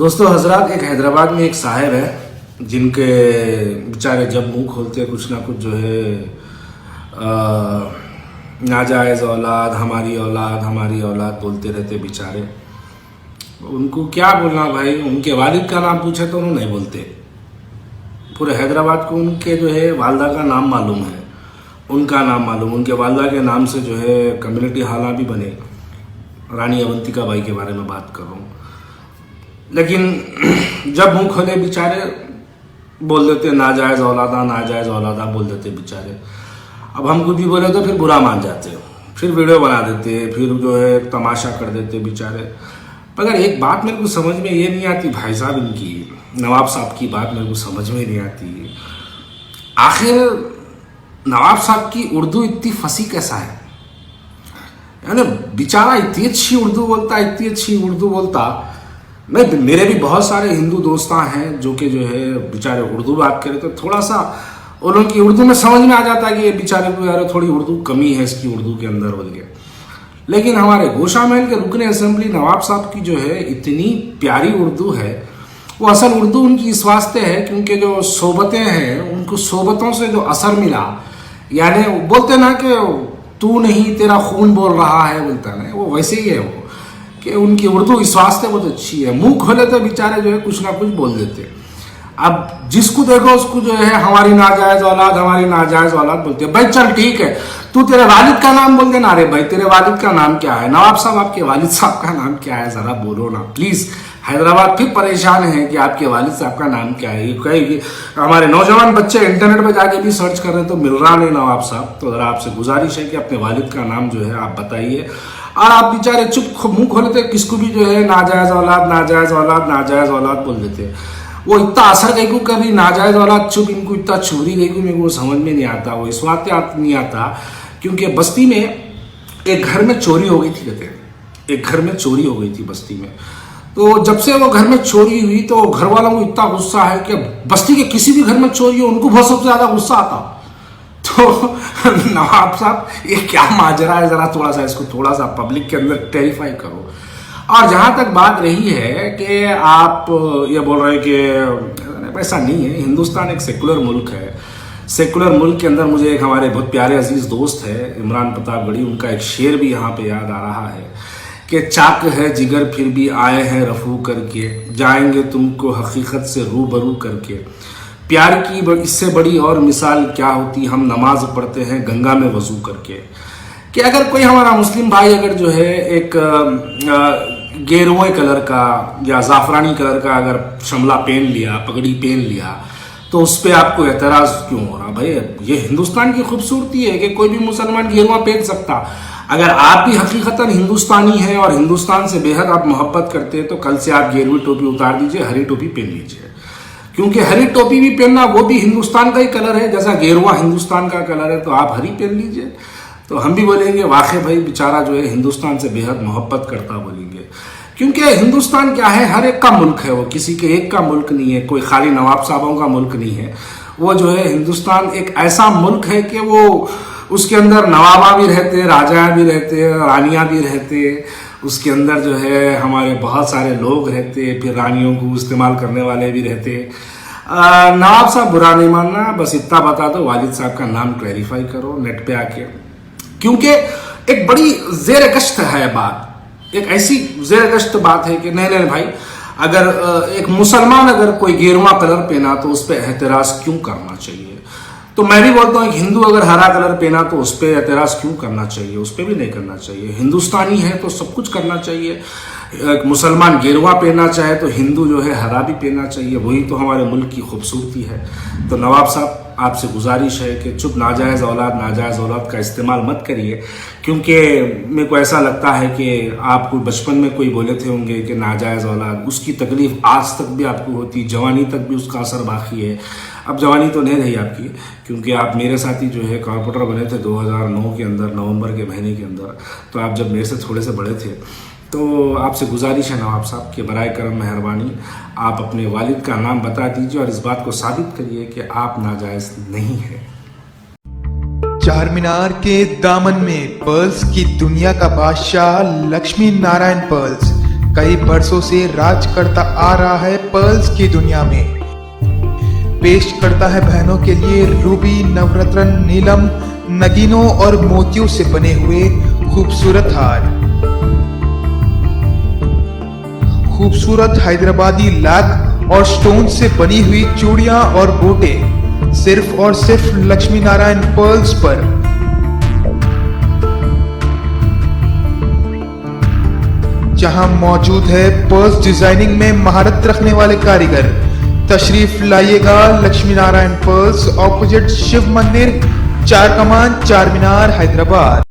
दोस्तों हजरात, एक हैदराबाद में एक साहब है जिनके बेचारे जब मुंह खोलते कुछ ना कुछ जो है नाजायज़ औलाद, हमारी औलाद बोलते रहते बेचारे। उनको क्या बोलना भाई, उनके वालिद का नाम पूछे तो उन्होंने नहीं बोलते। पूरे हैदराबाद को उनके जो है वालदा का नाम मालूम है, उनका नाम मालूम, उनके वालदा के नाम से जो है कम्युनिटी हाल भी बने। रानी अवंतिका बाई के बारे में बात कर रहा हूँ। लेकिन जब मुंह खोले बेचारे बोल देते नाजायज़ औलादा बोल देते बेचारे। अब हम कुछ भी बोले तो फिर बुरा मान जाते, फिर वीडियो बना देते, फिर जो है तमाशा कर देते बेचारे। मगर एक बात मेरे को समझ में ये नहीं आती भाई साहब, इनकी नवाब साहब की बात मेरे को समझ में नहीं आती। आखिर नवाब साहब की उर्दू इतनी फसी कैसा है? यानी बेचारा इतनी अच्छी उर्दू बोलता। नहीं, मेरे भी बहुत सारे हिंदू दोस्तां हैं जो कि जो है बेचारे उर्दू बात करें तो थोड़ा सा उन लोगों की उर्दू में समझ में आ जाता है कि ये बेचारे को यार थोड़ी उर्दू कमी है इसकी उर्दू के अंदर बोल के। लेकिन हमारे गोशा महल के रुकने असेंबली नवाब साहब की जो है इतनी प्यारी उर्दू है। वो असल उर्दू उनकी इस वास्ते है क्योंकि जो सोबतें हैं, उनको सोबतों से जो असर मिला, यानी बोलते ना कि तू नहीं तेरा खून बोल रहा है, बोलता ना, वो वैसे ही है वो कि उनकी उर्दू इस वास्ते बहुत अच्छी है। मुंह खोले तो बेचारे जो है कुछ ना कुछ बोल देते। अब जिसको देखो उसको जो है हमारी नाजायज़ औलाद बोलते हैं। भाई चल ठीक है, तू तेरे वालिद का नाम बोल देना। अरे भाई तेरे वालिद का नाम क्या है? नवाब साहब आपके वालिद साहब का नाम क्या है? जरा बोलो ना प्लीज। हैदराबाद फिर परेशान है कि आपके वालिद साहब का नाम क्या है। कई हमारे नौजवान बच्चे इंटरनेट पर जाके भी सर्च कर रहे हैं तो मिल रहा नहीं नवाब साहब। तो जरा आपसे गुजारिश है कि अपने वालिद का नाम जो है आप बताइए। और आप बेचारे चुप मुंह खोलते, किसको भी जो है नाजायज़ औलाद बोल देते। वो इतना असर गई को कभी नाजायज़ औलाद चुप, इनको इतना चोरी गई को मेरे को समझ में नहीं आता। वो इस बात नहीं आता क्योंकि बस्ती में एक घर में चोरी हो गई थी, कहते हैं एक घर में चोरी हो गई थी बस्ती में। तो जब से वो घर में चोरी हुई तो घर वालों को इतना गुस्सा है कि बस्ती के किसी भी घर में चोरी हो उनको बहुत सबसे ज्यादा गुस्सा आता। तो नवाब साहब ये क्या माजरा है, जरा थोड़ा सा इसको थोड़ा सा पब्लिक के अंदर टेरिफाई करो। और जहां तक बात रही है कि आप ये बोल रहे हैं कि ऐसा नहीं है, हिंदुस्तान एक सेकुलर मुल्क है। सेकुलर मुल्क के अंदर मुझे एक हमारे बहुत प्यारे अजीज दोस्त है इमरान प्रतापगढ़ी, उनका एक शेर भी यहाँ पे याद आ रहा है कि चाक है जिगर फिर भी आए हैं रफू करके, जाएंगे तुमको हकीकत से रूबरू करके। प्यार की इससे बड़ी और मिसाल क्या होती, हम नमाज पढ़ते हैं गंगा में वजू करके। कि अगर कोई हमारा मुस्लिम भाई अगर जो है एक गेरुए कलर का या जाफरानी कलर का अगर शमला पहन लिया, पगड़ी पहन लिया, तो उस पर आपको एतराज क्यों हो रहा? भाई ये हिंदुस्तान की खूबसूरती है कि कोई भी मुसलमान गेरुआ पहन सकता। अगर आप भी हकीकतन हिंदुस्तानी हैं और हिंदुस्तान से बेहद आप मोहब्बत करते हैं तो कल से आप गेरुई टोपी उतार दीजिए, हरी टोपी पहन लीजिए। क्योंकि हरी टोपी भी पहनना वो भी हिंदुस्तान का ही कलर है, जैसा गेरुआ हिंदुस्तान का कलर है, तो आप हरी पहन लीजिए। तो हम भी बोलेंगे वाकई भाई बेचारा जो है हिंदुस्तान से बेहद मोहब्बत करता बोलेंगे। क्योंकि हिंदुस्तान क्या है, हर एक का मुल्क है, वो किसी के एक का मुल्क नहीं है, कोई खाली नवाब साहबों का मुल्क नहीं है। वो जो है हिंदुस्तान एक ऐसा मुल्क है कि वो उसके अंदर नवाबा भी रहते, राजा भी रहते, रानियां भी रहते, उसके अंदर जो है हमारे बहुत सारे लोग रहते, फिर रानियों को इस्तेमाल करने वाले भी रहते। नवाब साहब बुरा नहीं मानना, बस इतना बता दो वालिद साहब का नाम क्लैरिफाई करो नेट पे आके। क्योंकि एक बड़ी ज़ेर गश्त है बात, एक ऐसी ज़ेर गश्त बात है कि नहीं भाई, अगर एक मुसलमान अगर कोई गेरुआ कलर पहना तो उस पर एहतराज क्यों करना चाहिए? तो मैं भी बोलता हूँ एक हिंदू अगर हरा कलर पहना तो उस पर एतराज़ क्यों करना चाहिए? उस पर भी नहीं करना चाहिए। हिंदुस्तानी है तो सब कुछ करना चाहिए। एक मुसलमान गेरुआ पहनना चाहे तो हिंदू जो है हरा भी पहनना चाहिए, वही तो हमारे मुल्क की खूबसूरती है। तो नवाब साहब आपसे गुजारिश है कि चुप नाजायज़ औलाद का इस्तेमाल मत करिए। क्योंकि मेरे को ऐसा लगता है कि आपको बचपन में कोई बोले थे होंगे कि नाजायज़ औलाद, उसकी तकलीफ आज तक भी आपको होती, जवानी तक भी उसका असर बाकी है। अब जवानी तो नहीं रही आपकी, क्योंकि आप मेरे साथ ही जो है कॉर्पोरेटर बने थे 2009 के अंदर, नवंबर के महीने के अंदर। तो आप जब मेरे से थोड़े से बड़े थे, तो आपसे गुजारिश है नवाब साहब कि बराए करम मेहरबानी आप अपने वालिद का नाम बता दीजिए और इस बात को साबित करिए कि आप नाजायज़ नहीं है। चार मीनार के दामन में पर्ल्स की दुनिया का बादशाह लक्ष्मी नारायण पर्ल्स कई बरसों से राज करता आ रहा है पर्ल्स की दुनिया में। पेश करता है बहनों के लिए रूबी, नवरत्न, नीलम, नगीनों और मोतियों से बने हुए खूबसूरत हार। खूबसूरत हैदराबादी लैक और स्टोन से बनी हुई चूड़ियां और गोटे सिर्फ और सिर्फ लक्ष्मी नारायण पर्ल्स पर। जहां मौजूद है पर्ल्स डिजाइनिंग में महारत रखने वाले कारीगर। तशरीफ लाइएगा लक्ष्मी नारायण पर्ल्स, ऑपोजिट शिव मंदिर, चार कमान, चार मीनार, हैदराबाद।